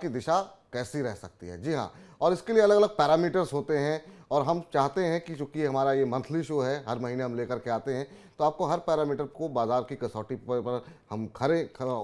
की दिशा कैसी रह सकती है। जी हाँ, और इसके लिए अलग अलग पैरामीटर्स होते हैं और हम चाहते हैं कि चूंकि हमारा ये मंथली शो है, हर महीने हम लेकर के आते हैं, तो आपको हर पैरामीटर को बाजार की कसौटी पर हम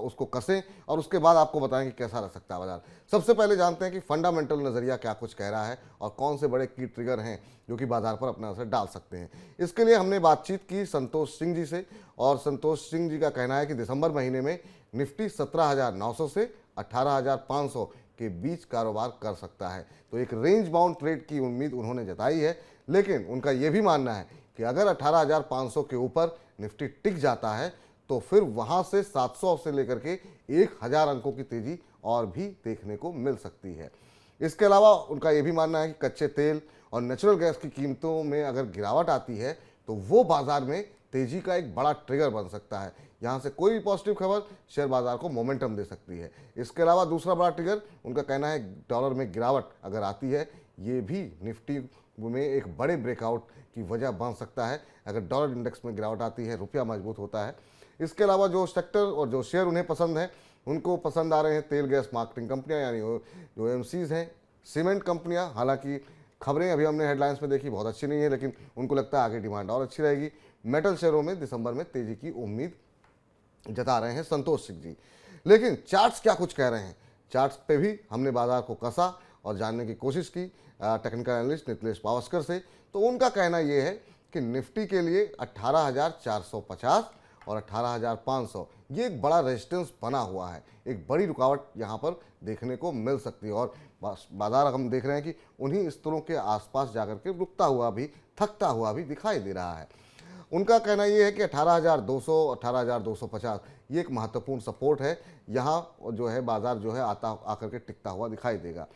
उसको कसें और उसके बाद आपको बताएं कि कैसा रह सकता है बाजार। सबसे पहले जानते हैं कि फंडामेंटल नज़रिया क्या कुछ कह रहा है और कौन से बड़े की ट्रिगर हैं जो कि बाजार पर अपना असर डाल सकते हैं। इसके लिए हमने बातचीत की संतोष सिंह जी से, और संतोष सिंह जी का कहना है कि दिसंबर महीने में निफ्टी 17,900 से 18,500 के बीच कारोबार कर सकता है। तो एक रेंज बाउंड ट्रेड की उम्मीद उन्होंने जताई है, लेकिन उनका यह भी मानना है कि अगर 18,500 के ऊपर निफ्टी टिक जाता है तो फिर वहां से 700 से लेकर के 1,000 अंकों की तेजी और भी देखने को मिल सकती है। इसके अलावा उनका यह भी मानना है कि कच्चे तेल और नेचुरल गैस की कीमतों में अगर गिरावट आती है तो वो बाजार में तेजी का एक बड़ा ट्रिगर बन सकता है। यहाँ से कोई भी पॉजिटिव खबर शेयर बाजार को मोमेंटम दे सकती है। इसके अलावा दूसरा बड़ा ट्रिगर उनका कहना है डॉलर में गिरावट अगर आती है, ये भी निफ्टी में एक बड़े ब्रेकआउट की वजह बन सकता है। अगर डॉलर इंडेक्स में गिरावट आती है, रुपया मजबूत होता है। इसके अलावा जो सेक्टर और जो शेयर उन्हें पसंद है, उनको पसंद आ रहे हैं तेल गैस मार्केटिंग कंपनियां, यानी जो एमसीज हैं, सीमेंट कंपनियां। हालांकि खबरें अभी हमने हेडलाइंस में देखी बहुत अच्छी नहीं है, लेकिन उनको लगता है आगे डिमांड और अच्छी रहेगी। मेटल शेयरों में दिसंबर में तेजी की उम्मीद जता रहे हैं संतोष सिंह जी। लेकिन चार्ट्स क्या कुछ कह रहे हैं, चार्ट्स पे भी हमने बाजार को कसा और जानने की कोशिश की टेक्निकल एनालिस्ट नितलेश पावस्कर से। तो उनका कहना यह है कि निफ्टी के लिए 18,450 और 18,500 ये एक बड़ा रेजिस्टेंस बना हुआ है, एक बड़ी रुकावट यहाँ पर देखने को मिल सकती है। और बाजार हम देख रहे हैं कि उन्हीं स्तरों के आसपास जाकर के रुकता हुआ भी, थकता हुआ भी दिखाई दे रहा है। उनका कहना यह है कि 18,200 18,250 ये एक महत्वपूर्ण सपोर्ट है। यहाँ जो है बाजार जो है आकर के टिकता हुआ दिखाई देगा।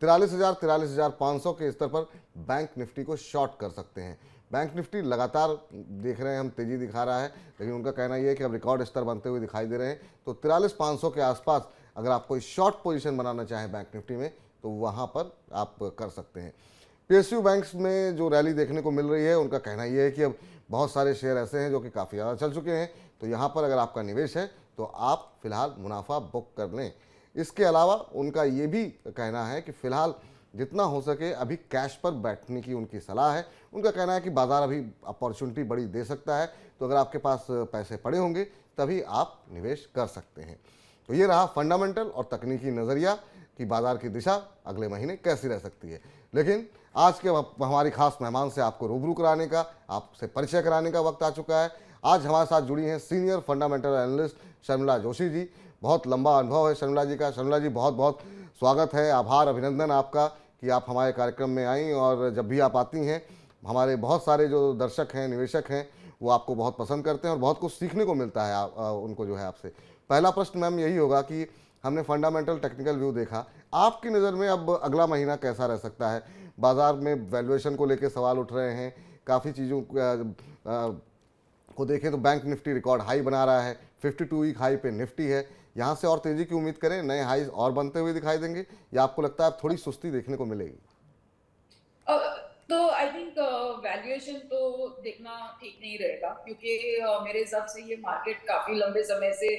43,000 43,500 के स्तर पर बैंक निफ्टी को शॉर्ट कर सकते हैं। बैंक निफ्टी लगातार देख रहे हैं हम तेजी दिखा रहा है, लेकिन उनका कहना यह है कि अब रिकॉर्ड स्तर बनते हुए दिखाई दे रहे हैं। तो 43,500 के आसपास अगर आप कोई शॉर्ट पोजीशन बनाना चाहें बैंक निफ्टी में तो वहाँ पर आप कर सकते हैं। पीएसयू बैंक्स में जो रैली देखने को मिल रही है, उनका कहना यह है कि अब बहुत सारे शेयर ऐसे हैं जो कि काफ़ी ज़्यादा चल चुके हैं, तो यहाँ पर अगर आपका निवेश है तो आप फिलहाल मुनाफा बुक कर लें। इसके अलावा उनका ये भी कहना है कि फिलहाल जितना हो सके अभी कैश पर बैठने की उनकी सलाह है। उनका कहना है कि बाजार अभी अपॉर्चुनिटी बड़ी दे सकता है, तो अगर आपके पास पैसे पड़े होंगे तभी आप निवेश कर सकते हैं। तो ये रहा फंडामेंटल और तकनीकी नज़रिया कि बाजार की दिशा अगले महीने कैसी रह सकती है। लेकिन आज के हमारी खास मेहमान से आपको रूबरू कराने का, आपसे परिचय कराने का वक्त आ चुका है। आज हमारे साथ जुड़ी हैं senior fundamental analyst Sharmila Joshi ji. बहुत लंबा अनुभव है शर्मिला जी का। शर्मिला जी, बहुत बहुत स्वागत है, आभार, अभिनंदन आपका कि आप हमारे कार्यक्रम में आई, और जब भी आप आती हैं हमारे बहुत सारे जो दर्शक हैं, निवेशक हैं, वो आपको बहुत पसंद करते हैं और बहुत कुछ सीखने को मिलता है उनको जो है आपसे। पहला प्रश्न मैम यही होगा कि हमने फंडामेंटल टेक्निकल व्यू देखा, आपकी नज़र में अब अगला महीना कैसा रह सकता है? बाजार में वैल्यूएशन को लेकर सवाल उठ रहे हैं, काफ़ी चीज़ों को देखें तो बैंक निफ्टी रिकॉर्ड हाई बना रहा है, 52 वीक हाई पे निफ्टी है। यहाँ से और तेज़ी की उम्मीद करें, नए हाई और बनते हुए दिखाई देंगे, या आपको लगता है थोड़ी सुस्ती देखने को मिलेगी? तो आई थिंक वैल्यूएशन तो देखना ठीक नहीं रहेगा, क्योंकि मेरे हिसाब से ये मार्केट काफी लंबे समय से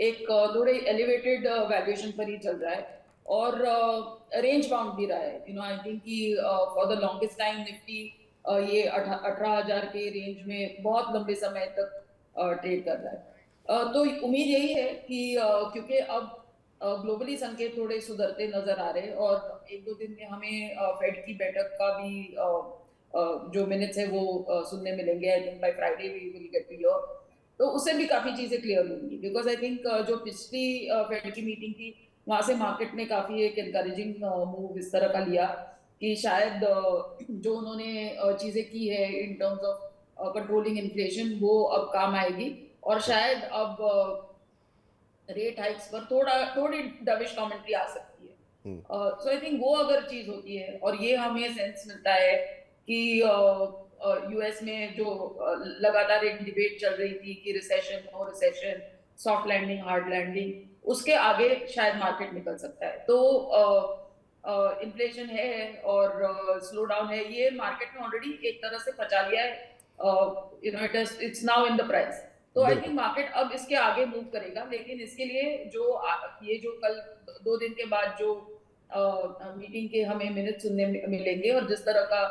एक थोड़े एलिवेटेड वैल्यूएशन पर ही चल रहा है और रेंज बाउंड भी रहा है। आई थिंक कि for the longest time Nifty ये 18,000 के रेंज में बहुत लंबे समय तक ट्रेड कर रहा है। तो उम्मीद यही है कि क्योंकि अब ग्लोबली संकेत थोड़े सुधरते नजर आ रहे हैं और एक दो दिन में हमें फेड की बैठक का भी जो मिनट्स है वो सुनने मिलेंगे। I think by Friday we will get to hear, तो उससे भी काफी चीजें क्लियर होंगी। बिकॉज आई थिंक जो पिछली फेड की मीटिंग थी वहां से मार्केट ने काफी एक एनकरेजिंग मूव इस तरह का लिया कि शायद जो उन्होंने चीजें की है इन टर्म्स ऑफ कंट्रोलिंग इन्फ्लेशन वो अब काम आएगी, और शायद अब रेट हाइक्स पर थोड़ी डविश कमेंट्री आ सकती है। सो आई थिंक वो अगर चीज होती है और ये हमें सेंस मिलता है कि यूएस में जो लगातार एक डिबेट चल रही थी कि recession, no recession, soft landing, hard landing, उसके आगे शायद मार्केट निकल सकता है। तो इन्फ्लेशन है और स्लो डाउन है, ये मार्केट में ऑलरेडी एक तरह से पचा लिया है। It's now in the price. तो आई थिंक मार्केट अब इसके आगे मूव करेगा, लेकिन इसके लिए जो ये जो कल 2 दिन के बाद जो मीटिंग के हमें मिनट सुनने मिलेंगे और जिस तरह का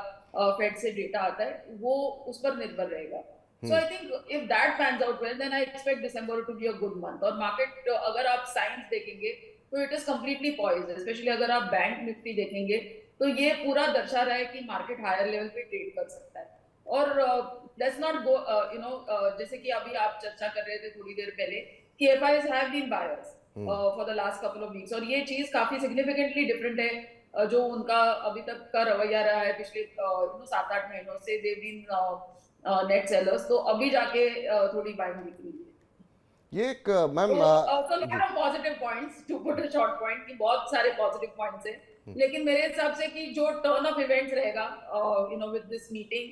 फेड से डेटा आता है वो उस पर निर्भर रहेगा. So hmm. I think if that pans out well then I expect December to be a good month. और मार्केट अगर आप साइंस देखेंगे तो it is completely poised. Specially अगर आप बैंक निफ्टी देखेंगे तो ये पूरा दर्शा रहा है कि मार्केट हायर लेवल पे ट्रेड कर सकता है. और लेट्स नॉट गो जैसे कि अभी आप चर्चा कर रहे थे थोड़ी देर पहले कि FIs have been buyers hmm. For the last couple of weeks. और ये चीज काफी सिग्निफिकेंटली डिफरेंट है जो उनका अभी तक का रवैया रहा है पिछले 7-8 महीनों से. They been net sellers. तो अभी जाके थोड़ी बाइंग दिख रही है. ये एक तो ma'am lot of positive points to put a short point की. बहुत सारे पॉजिटिव पॉइंट्स हैं. लेकिन मेरे हिसाब से कि जो टर्न ऑफ इवेंट्स रहेगा विद दिस मीटिंग,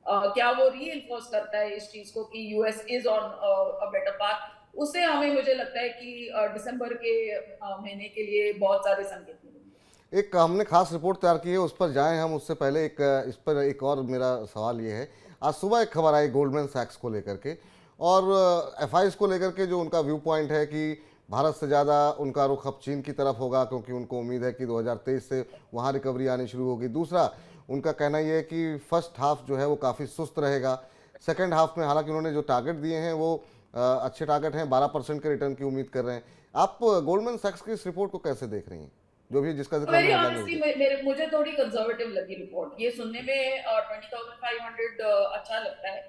क्या वो रीइंफोर्स करता है इस चीज को कि US is on a better path. उससे हमें मुझे लगता है कि दिसंबर के महीने के लिए बहुत सारे संकेत मिलेंगे. एक हमने खास रिपोर्ट तैयार की है, उस पर जाएं हम उससे पहले एक इस पर एक और मेरा सवाल ये है। आज सुबह एक खबर आई गोल्डमैन सैक्स को लेकर के और एफआईएस को लेकर के, जो उनका व्यू पॉइंट है कि भारत से ज़्यादा उनका रुख अब चीन की तरफ होगा, क्योंकि उनको उम्मीद है कि 2023 से वहाँ रिकवरी आनी शुरू होगी। दूसरा, उनका कहना ये है कि फर्स्ट हाफ जो है वो काफ़ी सुस्त रहेगा। सेकेंड हाफ में हालांकि उन्होंने जो टारगेट दिए हैं वो अच्छे टारगेट हैं, 12% के रिटर्न की उम्मीद कर रहे हैं। आप गोल्डमैन सैक्स की इस रिपोर्ट को कैसे देख रही हैं, जो भी जिसका जिक्र वेरी हमने हेडलाइन में भी ऑनेस्टली किया? मुझे थोड़ी कंजर्वेटिव लगी रिपोर्ट. ये सुनने में 20,500 अच्छा लगता है.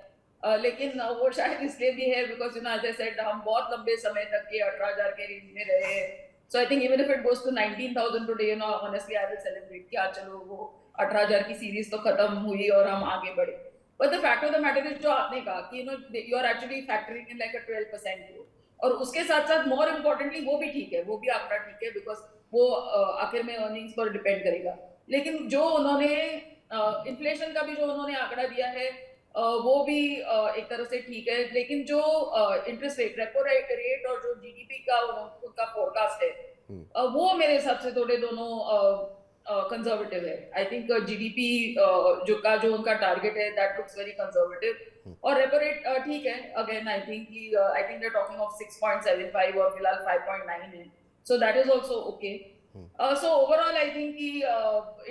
लेकिन वो शायद इसलिए भी है बिकॉज एज आई सेड हम बहुत लंबे समय तक ये 18,000 के रेंज में रहे हैं. So I think even if it goes to 19,000 today, honestly I will celebrate कि चलो वो 18,000 की सीरीज तो खत्म हुई और हम आगे बढ़े. But the fact of the matter is, जो आपने कहा कि you are actually factoring in like a 12% growth. और उसके साथ साथ मोर इम्पोर्टेंटली वो भी ठीक है, वो भी आंकड़ा ठीक है बिकॉज वो आखिर में अर्निंग्स पर डिपेंड करेगा. लेकिन जो उन्होंने इन्फ्लेशन का भी जो उन्होंने आंकड़ा दिया है वो भी एक तरह से ठीक है. लेकिन जो इंटरेस्ट रेट, रेपो रेट और जो जीडीपी का उनका फोरकास्ट है वो मेरे हिसाब से थोड़े दोनों कंजर्वेटिव है. आई थिंक जीडीपी जो उनका टारगेट है दैट लुक्स वेरी कंजर्वेटिव. और रेपो रेट ठीक है. Again I think they talking of 6.75 और फिलहाल 5.9 है. So that is also okay. So overall I think कि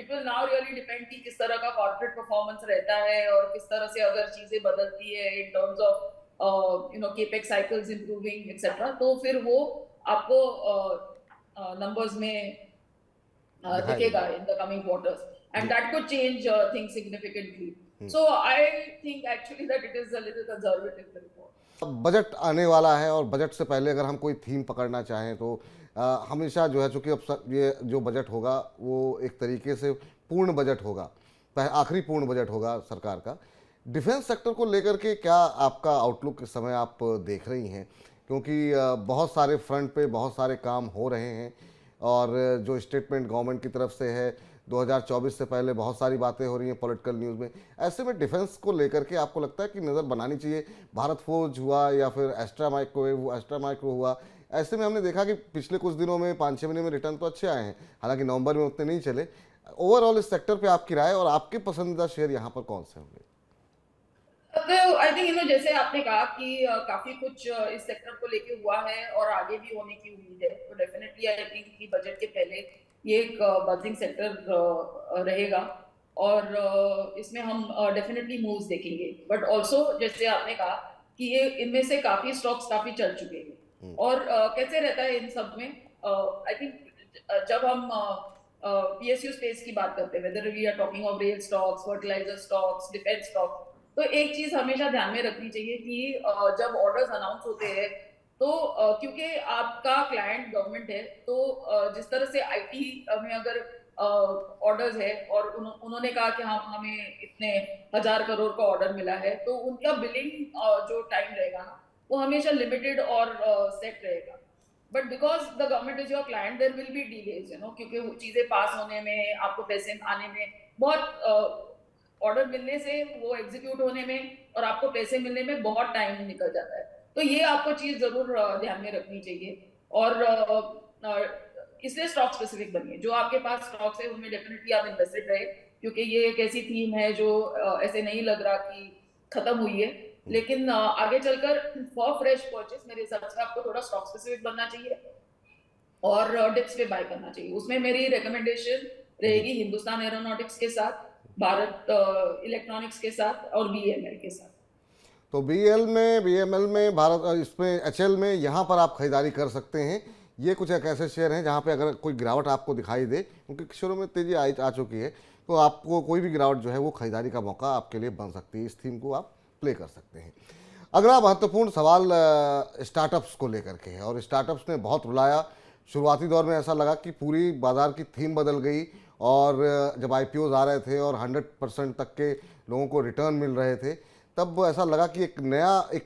it will now really depend कि किस तरह का corporate performance रहता है और किस तरह से अगर चीजें बदलती है in terms of capex cycles improving etc. तो फिर वो आपको numbers में दिखाई दिखेगा देगा। in the coming quarters and जी। that could change things significantly. So I think actually that it is a little conservative report. अब बजट आने वाला है और बजट से पहले अगर हम कोई थीम पकड़ना चाहें तो हमेशा जो है, चूंकि अब ये जो बजट होगा वो एक तरीके से पूर्ण बजट होगा, आखिरी पूर्ण बजट होगा सरकार का। डिफेंस सेक्टर को लेकर के क्या आपका आउटलुक इस समय आप देख रही हैं, क्योंकि बहुत सारे फ्रंट पे बहुत सारे काम हो रहे हैं और जो स्टेटमेंट गवर्नमेंट की तरफ से है 2024 से पहले बहुत सारी बातें हो रही हैं पॉलिटिकल न्यूज़ में। ऐसे में डिफेंस को लेकर के आपको लगता है कि नज़र बनानी चाहिए? भारत फोर्ज हुआ या फिर एस्ट्रा माइक्रो हुआ, ऐसे में हमने देखा कि पिछले कुछ दिनों में 5-6 महीने में रिटर्न तो अच्छे आए हैं, हालांकि नवंबर में उतने नहीं चले। ओवरऑल इस सेक्टर पे आपकी राय और आपके पसंदीदा शेयर यहाँ पर कौन से होंगे? तो आई थिंक जैसे आपने कहा कि काफी कुछ इस सेक्टर को लेके हुआ है और आगे भी होने की उम्मीद है. तो डेफिनेटली आई थिंक कि बजट के पहले ये एक बजिंग सेक्टर रहेगा और इसमें हम डेफिनेटली मूव्स देखेंगे. बट ऑल्सो जैसे आपने कहा कि ये इनमें से काफी स्टॉक्स काफी चल चुके हैं. और कैसे रहता है इन सब में, आई थिंक जब हम पीएसयू स्पेस की बात करते हैं, whether we are talking of rail stocks, fertiliser stocks, defence stocks, तो एक चीज हमेशा ध्यान में रखनी चाहिए कि जब ऑर्डर्स अनाउंस होते हैं तो क्योंकि आपका क्लाइंट गवर्नमेंट है तो जिस तरह से आईटी में अगर ऑर्डर्स है और उन्होंने कहा कि हमें इतने 1,000 करोड़ का ऑर्डर मिला है तो उनका बिलिंग जो टाइम रहेगा ना वो हमेशा लिमिटेड और सेट रहेगा. But because the government is your client there will be delays क्योंकि चीजें पास होने में, आपको पैसे आने में बहुत, ऑर्डर मिलने से वो एग्जीक्यूट होने में और आपको पैसे मिलने में बहुत टाइम निकल जाता है. तो ये आपको चीज जरूर ध्यान में रखनी चाहिए. और इसलिए स्टॉक स्पेसिफिक बनिए. जो आपके पास स्टॉक्स है उनमें डेफिनेटली आप इन्वेस्टेड रहे, क्योंकि ये एक ऐसी थीम है जो ऐसे नहीं लग रहा कि खत्म हुई है. लेकिन आगे चलकर फॉर फ्रेश परचेस मेरे हिसाब से आपको थोड़ा स्टॉक स्पेसिफिक बनना चाहिए. और डिप्स पे बाय करना चाहिए। उसमें मेरी रिकमेंडेशन जी। रहेगी हिंदुस्तान एरोनॉटिक्स के साथ, भारत इलेक्ट्रॉनिक्स के साथ और बीएमएल के साथ। तो बीएल में, बीएमएल में, भारत, इसमें एचएल में, यहाँ पर आप खरीदारी कर सकते हैं। ये कुछ एक ऐसे शेयर हैं जहाँ पे अगर कोई गिरावट आपको दिखाई दे, क्योंकि शुरू में तेजी आ चुकी है, तो आपको कोई भी गिरावट जो है वो खरीदारी का मौका आपके लिए बन सकती है। इस थीम को आप प्ले कर सकते हैं। अगला महत्वपूर्ण सवाल स्टार्टअप्स को लेकर के है, और स्टार्टअप्स ने बहुत रुलाया। शुरुआती दौर में ऐसा लगा कि पूरी बाजार की थीम बदल गई, और जब आईपीओज आ रहे थे और 100% तक के लोगों को रिटर्न मिल रहे थे, तब ऐसा लगा कि एक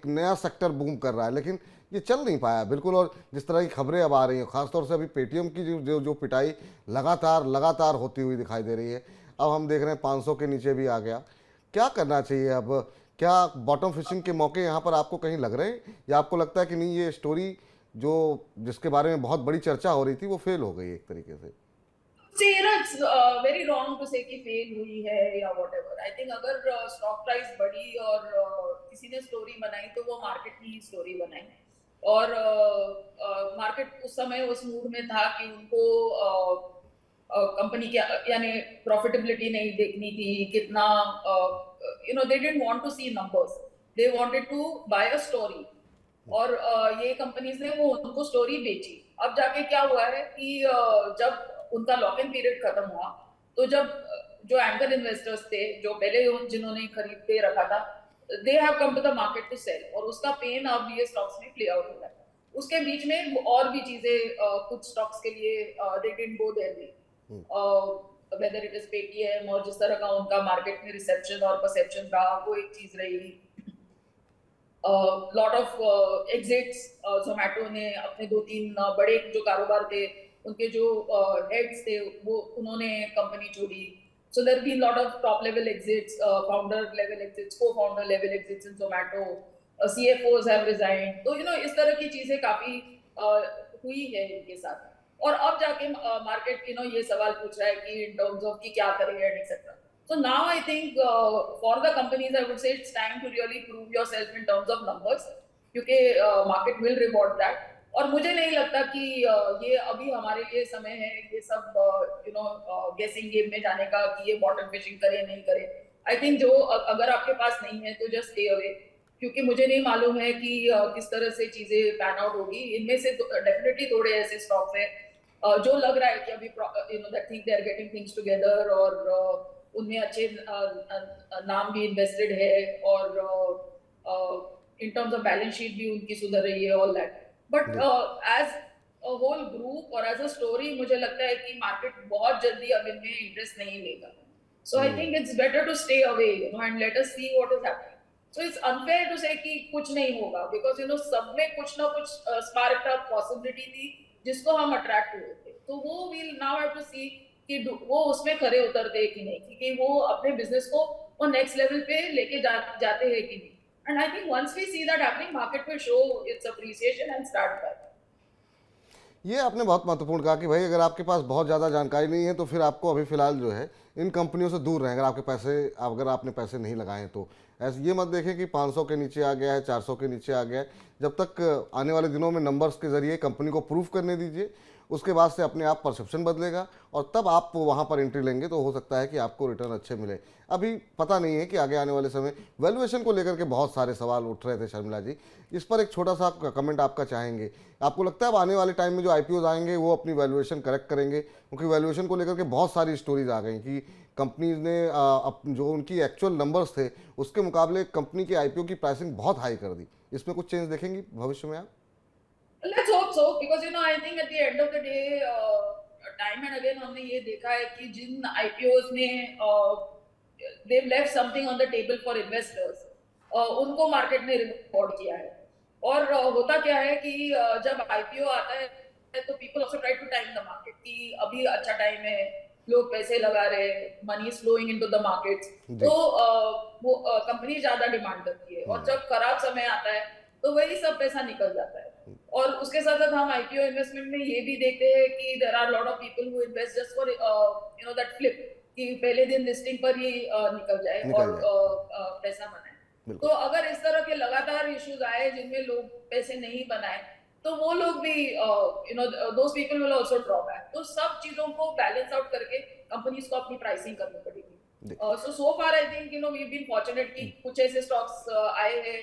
नया सेक्टर बूम कर रहा है, लेकिन ये चल नहीं पाया बिल्कुल। और जिस तरह की खबरें अब आ रही हैं, खासतौर से अभी पेटीएम की जो पिटाई लगातार लगातार होती हुई दिखाई दे रही है। अब हम देख रहे हैं 500 के नीचे भी आ गया। क्या करना चाहिए अब? क्या बॉटम फिशिंग के मौके यहाँ पर आपको कहीं लग रहे हैं, या आपको लगता है कि नहीं, ये स्टोरी जो जिसके बारे में बहुत बड़ी चर्चा हो रही थी वो फेल हो गई एक तरीके से? See, it's very wrong to say कि फेल हुई है या whatever. I think अगर स्टॉक प्राइस बढ़ी और किसी ने स्टोरी बनाई तो वो मार्केट ने ही स्टोरी बनाई। और मार्केट उस समय उस मूड में था कि उनको कंपनी की यानी प्रॉफिटेबिलिटी नहीं देखनी थी, कितना they didn't want to see numbers, they wanted to buy a story. और ये कंपनीज ने वो उनको स्टोरी बेची। अब जाके क्या हुआ है कि जब उनका लॉक इन पीरियड खत्म हुआ, तो जब जो एंकर इन्वेस्टर्स थे, जो पहले जिन्होंने खरीद के रखा था, they have come to the market to sell, और उसका पेन अब ये स्टॉक्स में प्ले आउट हो रहा है। उसके बीच में और भी चीजें कुछ स्टॉक्स के लिए they didn't go their way, whether it is Paytm, और जिस तरह का उनका मार्केट में रिसेप्शन और परसेप्शन रहा, वो एक चीज रही। लॉट ऑफ एग्जिट्स, जोमेटो ने अपने 2-3 बड़े जो कारोबार थे, उनके जो हेड्स थे, वो उन्होंने कंपनी छोड़ी। So there been lot of top level exits, founder level exits, cofounder level exits in Zomato, CFOs have resigned. तो इस तरह की चीजें काफी हुई है इनके साथ। और अब जाके मार्केट ये सवाल पूछ रहा है कि इन टर्म्स ऑफ कि क्या करें and etcetera. So now I think for the companies, I would say it's time to really prove yourself in terms of numbers, क्योंकि market will reward that। और मुझे नहीं लगता कि ये अभी हमारे लिए समय है ये सब गेसिंग गेम में जाने का, कि ये बॉटम फिशिंग करे नहीं करे। आई थिंक जो अगर आपके पास नहीं है तो जस्ट स्टे अवे, क्योंकि मुझे नहीं मालूम है कि किस तरह से चीजें पैन आउट होगी। इनमें से डेफिनेटली थोड़े ऐसे स्टॉक्स हैं जो लग रहा है कि अभी that think they are getting things together, और उनमें अच्छे नाम भी इन्वेस्टेड है, और in terms of balance sheet भी उनकी सुधर रही है, ऑल दैट। बट जी। एज अ होल ग्रुप और एज अ स्टोरी मुझे लगता है कि मार्केट बहुत जल्दी अब इनमें इंटरेस्ट नहीं लेगा। So I think it's better to stay away and let us see what is happening. So it's unfair to say कि कुछ नहीं होगा, बिकॉज सब में कुछ ना कुछ स्पार्क अप पॉसिबिलिटी थी जिसको हम अट्रैक्ट हुए थे। तो वो वील नाउ हैव टू सी कि वो उसमें खरे उतरते हैं कि नहीं, क्योंकि वो अपने बिजनेस को वो नेक्स्ट लेवल पे लेके जाते हैं कि नहीं। And I think once we see that happening, market will show its appreciation and start back. ये आपने बहुत महत्वपूर्ण कहा कि भाई अगर आपके पास बहुत ज़्यादा जानकारी नहीं है तो फिर आपको अभी फ़िलहाल जो है इन कंपनियों से दूर रहें। अगर आपने पैसे नहीं लगाए हैं तो ऐसे ये मत देखें कि 500 के नीचे आ गया है, 400 के नीचे आ गया है। जब तक आने वाले दिनों में नंबर्स के ज़रिए कंपनी को प्रूफ करने दीजिए, उसके बाद से अपने आप परसेप्शन बदलेगा, और तब आप वहाँ पर एंट्री लेंगे तो हो सकता है कि आपको रिटर्न अच्छे मिले। अभी पता नहीं है कि आगे आने वाले समय वैल्यूएशन को लेकर के बहुत सारे सवाल उठ रहे थे शर्मिला जी, इस पर एक छोटा सा कमेंट आपका चाहेंगे? आपको लगता है अब आने वाले टाइम में जो आईपीओज आएंगे वो अपनी वैल्यूएशन करेक्ट करेंगे? क्योंकि वैल्यूएशन को लेकर के बहुत सारी स्टोरीज आ गई कि कंपनीज ने जो उनकी एक्चुअल नंबर्स थे उसके मुकाबले कंपनी के आईपीओ की प्राइसिंग बहुत हाई कर दी। इसमें कुछ चेंज देखेंगी भविष्य में आप? Let's hope so, because I think at the end of the day, time and again हमने ये देखा है कि जिन IPOs ने they've left something on the table for investors, उनको मार्केट ने रिवॉर्ड किया है। और होता क्या है कि जब IPO आता है तो people also try to time the market कि अभी अच्छा टाइम है, लोग पैसे लगा रहे हैं, money is flowing into the markets, जी। तो वो कंपनी ज्यादा डिमांड करती है। और जब खराब समय आता है तो वही सब पैसा निकल जाता है। और उसके साथ साथ हम आईपीओ इन्वेस्टमेंट में ये भी देखते हैं कि there are lot of people who invest just for that flip, कि पहले दिन लिस्टिंग पर ही निकल जाए निकल और जाए। पैसा बनाए। तो बिल्कुल। अगर इस तरह के लगातार इश्यूज आए जिनमें लोग पैसे नहीं बनाए, तो वो लोग भी those people will also draw back. तो सब चीजों को बैलेंस आउट करके कंपनीज को अपनी प्राइसिंग करनी पड़ेगी। जी। So far I think we been fortunate कि कुछ ऐसे स्टॉक्स आए हैं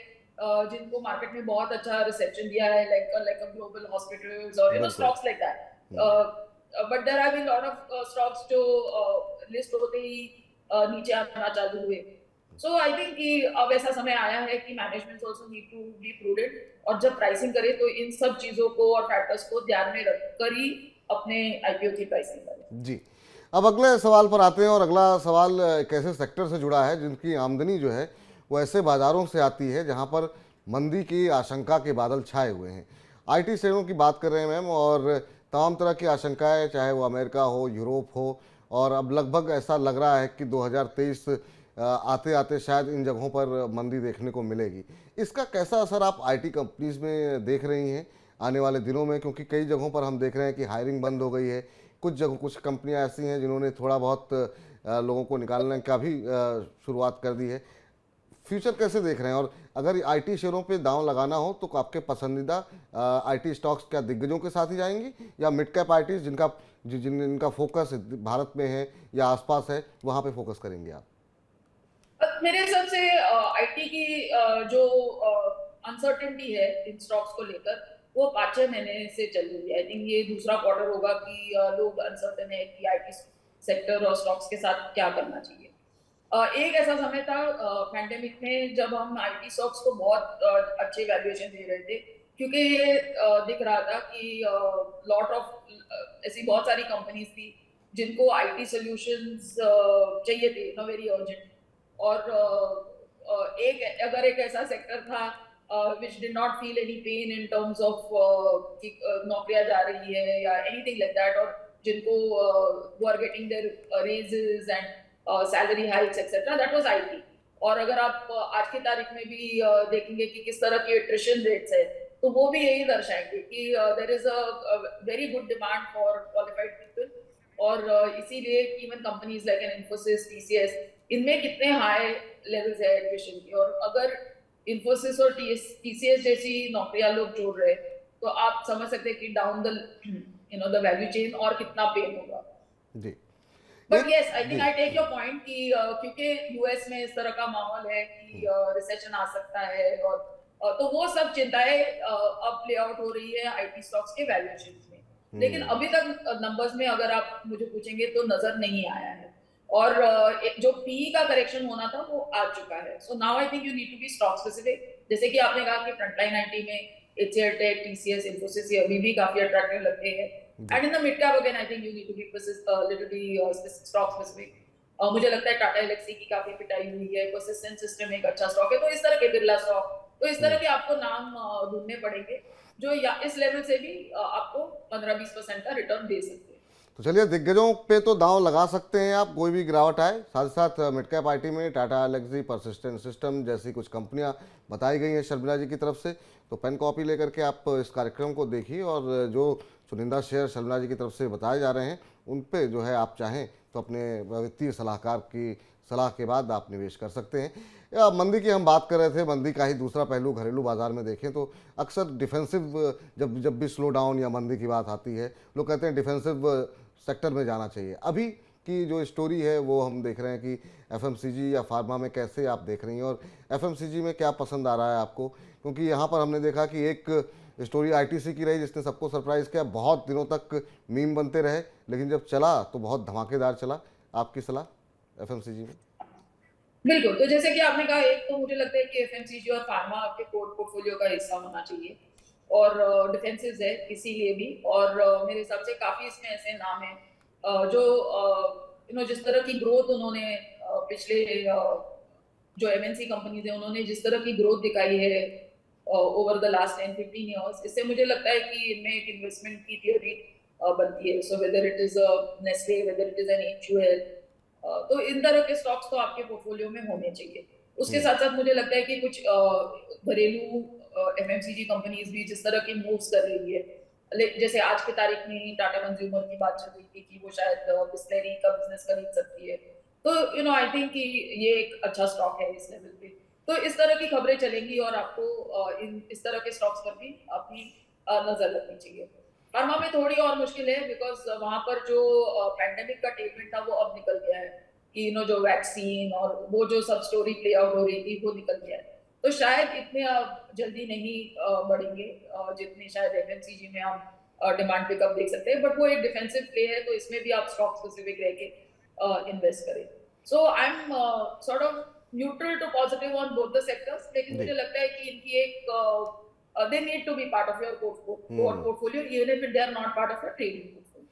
जिनको मार्केट में बहुत अच्छा रिसेप्शन दिया है, लाइक अ ग्लोबल हॉस्पिटल्स और बिल्कुल। Stocks like that. But there have been lot of stocks जो लिस्ट होते ही नीचे आना चालू हुए। सो आई थिंक कि अब ऐसा समय आया है कि management also need to be prudent, और जब प्राइसिंग करे तो इन सब चीजों को और फैक्टर्स को ध्यान में रखकर ही अपने आईपीओ की प्राइसिंग करें। जी। अब अगले सवाल पर आते हैं, और अगला सवाल एक ऐसे सेक्टर से जुड़ा है जिनकी आमदनी जो है वो ऐसे बाज़ारों से आती है जहां पर मंदी की आशंका के बादल छाए हुए हैं। आईटी शेयरों की बात कर रहे हैं मैम, और तमाम तरह की आशंकाएं, चाहे वो अमेरिका हो, यूरोप हो, और अब लगभग ऐसा लग रहा है कि 2023 आते आते शायद इन जगहों पर मंदी देखने को मिलेगी। इसका कैसा असर आप आईटी कंपनीज में देख रही हैं आने वाले दिनों में? क्योंकि कई जगहों पर हम देख रहे हैं कि हायरिंग बंद हो गई है, कुछ कंपनियां ऐसी हैं जिन्होंने थोड़ा बहुत लोगों को निकालने का भी शुरुआत कर दी है। फ्यूचर कैसे देख रहे हैं? और अगर आईटी शेयरों पे दांव लगाना हो तो आपके पसंदीदा आईटी स्टॉक्स क्या दिग्गजों के साथ ही जाएंगी, या मिड कैप आईटी जिनका फोकस भारत में है या आसपास है, वहां पे फोकस करेंगे आप? मेरे हिसाब से आईटी की जो अनसर्टेनिटी है इन स्टॉक्स को लेकर, वो 5-6 महीने से चल रही है। आई थिंक ये दूसरा क्वार्टर होगा कि लोग अनसर्टेन है कि आईटी सेक्टर और स्टॉक्स के साथ क्या करना चाहिए। एक ऐसा समय था पैंडेमिक में जब हम आईटी स्टॉक्स को बहुत अच्छे वैल्यूएशन दे रहे थे, क्योंकि ये दिख रहा था कि लॉट ऑफ ऐसी बहुत सारी कंपनीज थी जिनको आईटी सॉल्यूशंस चाहिए थे, वेरी अर्जेंट। और एक अगर एक ऐसा सेक्टर था which did not feel any pain in terms of कि नौकरियां जा रही है या anything like that, और जिनको who are getting their raises and salary hikes etc, that was IT। और अगर आप आज की तारीख में भी देखेंगे कि किस तरह की attrition rates है, तो वो भी यही दर्शाएंगे कि there is a very good demand for qualified people। और इसीलिए even companies like an Infosys, TCS, इनमें कितने हाई लेवल्स है एडमिशन की। और अगर इन्फोसिस और टीसीएस जैसी नौकरियां लोग जोड़ रहे, तो आप समझ सकते हैं कि down the the value chain और कितना पेन होगा। जी। बट एक यस, आई जी। Think I take your point कि क्योंकि यूएस में इस तरह का माहौल है कि रिसेशन आ सकता है, और तो वो सब चिंताएं अब प्ले आउट हो रही है आईटी स्टॉक्स के वैल्यूएशन में। लेकिन अभी तक नंबर्स में अगर आप मुझे पूछेंगे तो नजर नहीं आया है। और जो पीई का करेक्शन होना था वो आ चुका है। So now I think you need to be stock specific. जैसे कि आपने कहा कि फ्रंटलाइन आईटी में एचसीएल टेक, टीसीएस, इन्फोसिस ये अभी भी काफी अट्रैक्टिव लगते हैं। And in the mid cap again I think you need to be little bit stock specific. मुझे लगता है टाटा एलेक्सी की काफी पिटाई हुई है, परसिस्टेंट सिस्टम एक अच्छा स्टॉक है, तो इस तरह के बिरला स्टॉक, तो इस तरह के आपको नाम ढूंढने पड़ेंगे जो या इस लेवल से भी आपको 15-20% का रिटर्न दे सकते हैं। तो चलिए, दिग्गजों पे तो दांव लगा सकते हैं आप, कोई भी गिरावट आए। साथ साथ मिड कैप आईटी में टाटा एलेक्सी, परसिस्टेंट सिस्टम जैसी कुछ कंपनियां बताई गई हैं शर्मिला जी की तरफ से, तो पेन कॉपी लेकर के आप इस कार्यक्रम को देखिए, और जो चुनिंदा शेयर शर्मिला जी की तरफ से बताए जा रहे हैं उन पे जो है आप चाहें तो अपने वित्तीय सलाहकार की सलाह के बाद आप निवेश कर सकते हैं। या मंदी की हम बात कर रहे थे, मंदी का ही दूसरा पहलू घरेलू बाजार में देखें तो अक्सर डिफेंसिव, जब जब भी स्लो डाउन या मंदी की बात आती है, लोग कहते हैं डिफेंसिव सेक्टर में जाना चाहिए। अभी की जो स्टोरी है वो हम देख रहे हैं कि एफएमसीजी या फार्मा में कैसे आप देख रही हैं, और एफएमसीजी में क्या पसंद आ रहा है आपको? क्योंकि यहाँ पर हमने देखा कि एक स्टोरी आईटीसी की रही जिसने सबको सरप्राइज किया, बहुत दिनों तक मीम बनते रहे, लेकिन जब चला तो बहुत धमाकेदार चला। आपकी सलाह एफएमसीजी में? बिल्कुल, तो जैसे कि आपने कहा, एक तो मुझे लगता है कि एफएमसीजी और फार्मा आपके कोर पोर्टफोलियो का हिस्सा होना चाहिए, और डिफेंसिव है इसीलिए भी। और मेरे हिसाब से काफी इसमें ऐसे नाम हैं जो जिस तरह की ग्रोथ उन्होंने पिछले जो एमएनसी कंपनीज है उन्होंने जिस तरह की ग्रोथ दिखाई है ओवर द लास्ट 10-15 इयर्स, इससे मुझे लगता है कि इनमें एक इन्वेस्टमेंट की थियोरी बनती है। So whether it is Nestle, whether it is an HUL, तो इन तरह के स्टॉक्स तो आपके पोर्टफोलियो में होने चाहिए। उसके साथ साथ मुझे लगता है कि कुछ घरेलू एमएमसीजी कंपनीज भी जिस तरह की मूव्स कर रही है, जैसे आज की तारीख में टाटा कंज्यूमर की बात चल रही थी कि वो शायद बिस्लेरी का बिजनेस खरीद सकती है, तो आई थिंक कि ये एक अच्छा स्टॉक है इस लेवल पे। तो इस तरह की खबरें चलेंगी और आपको इस तरह के स्टॉक्स पर भी अपनी नजर रखनी चाहिए। फार्मा में थोड़ी और मुश्किल है बिकॉज वहां पर जो पैंडेमिक का ट्रीटमेंट था वो अब निकल गया है कि जो वैक्सीन और वो जो सब स्टोरी प्ले आउट हो रही थी वो निकल गया है, तो शायद इतने जल्दी नहीं बढ़ेंगे जितने शायद एफएमसीजी में हम डिमांड पिकअप देख सकते हैं, बट वो एक डिफेंसिव प्ले है तो इसमें भी आप स्टॉक स्पेसिफिक रह के इन्वेस्ट करें। So I am sort of neutral to positive on both the sectors, लेकिन जी। मुझे लगता है कि इनकी एक they need to be part of your portfolio even if they are not part of your trading portfolio.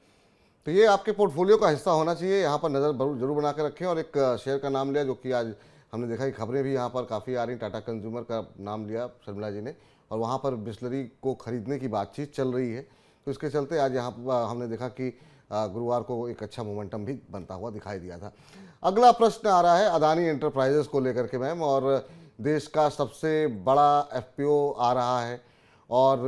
तो ये आपके पोर्टफोलियो का हिस्सा होना चाहिए, यहाँ पर नज़र जरूर बना के रखें। और एक शेयर का नाम लिया जो कि आज हमने देखा कि खबरें भी यहाँ पर काफ़ी आ रही, टाटा कंज्यूमर का नाम लिया शर्मिला जी ने, और वहाँ पर बिस्लरी को खरीदने की बातचीत चल रही है। तो इसके चलते आज यहाँ पर हमने देखा कि गुरुवार को एक अच्छा मोमेंटम भी बनता हुआ दिखाई दिया था। अगला प्रश्न आ रहा है अदानी एंटरप्राइजेस को लेकर के मैम, और देश का सबसे बड़ा एफपीओ आ रहा है और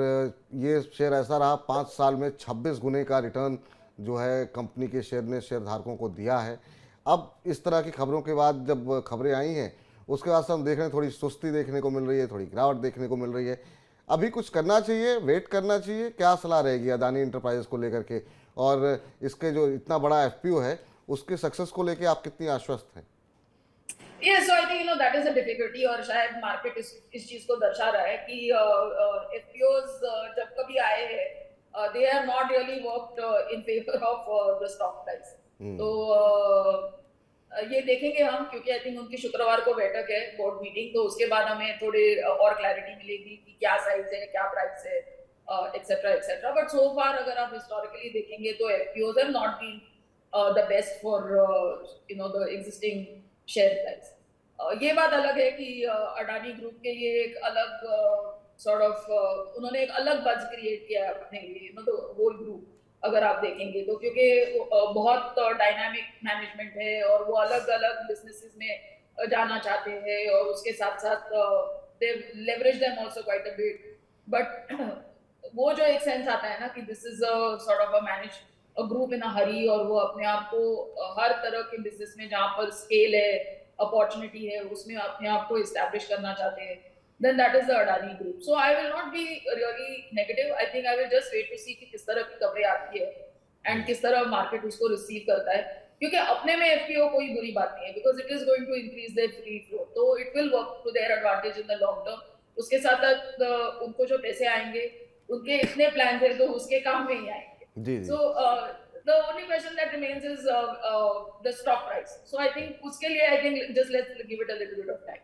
ये शेयर ऐसा रहा 5 साल में 26 गुने का रिटर्न जो है कंपनी के शेयर ने शेयरधारकों को दिया है। अब इस तरह की खबरों के बाद जब खबरें आई हैं उसके बाद से हम देख रहे हैं थोड़ी सुस्ती देखने को मिल रही है, थोड़ी गिरावट देखने को मिल रही है। अभी कुछ करना चाहिए, वेट करना चाहिए, क्या सलाह रहेगी अदानी इंटरप्राइजेस को लेकर के, और इसके जो इतना बड़ा एफपीओ है उसके सक्सेस को लेकर आप कितनी आश्वस्त हैं? Yes, so I think that is a difficulty और शायद मार्केट इस चीज को दर्शा रहा है कि एफपीओज जब कभी आए हैं they are not really worked in favour of the stock price. तो ये देखेंगे हम, क्योंकि आई थिंक उनकी शुक्रवार को बैठक है बोर्ड मीटिंग, तो उसके बाद हमें थोड़े और क्लैरिटी मिलेगी कि क्या साइज है, क्या प्राइस है, etcetera etcetera. But so far अगर आप हिस्टोरिकली देखेंगे तो FPOs have not been the best for the existing share price. ये बात अलग है कि अडानी ग्रुप के लिए एक अलग सॉर्ट ऑफ उन्होंने एक अलग बज क्रिएट किया अपने लिए, तो होल ग्रुप अगर आप देखेंगे तो, क्योंकि बहुत डायनामिक मैनेजमेंट है और वो अलग अलग बिजनेसेस में जाना चाहते हैं और उसके साथ साथ they leverage them also quite a bit, but वो जो एक सेंस आता है ना कि this is a sort of a manage a group in a hurry, और वो अपने आप को हर तरह के बिजनेस में जहाँ पर स्केल है, अपॉर्चुनिटी है, उसमें अपने आप को इस्टेब्लिश करना चाहते हैं, then that is the Adani group. So I will not be really negative. I think I will just wait to see कि किस तरह की खबरें आती है and किस तरह मार्केट उसको रिसीव करता है, क्योंकि अपने में एफपीओ कोई बुरी बात नहीं है because it is going to increase their free flow, तो it will work to their advantage in the long term. उसके साथ साथ उनको जो पैसे आएंगे उनके इतने प्लान है तो उसके काम में ही आएंगे। जी जी। So the only question that remains is the stock price. So I think उसके लिए I think just let's give it a little bit of time.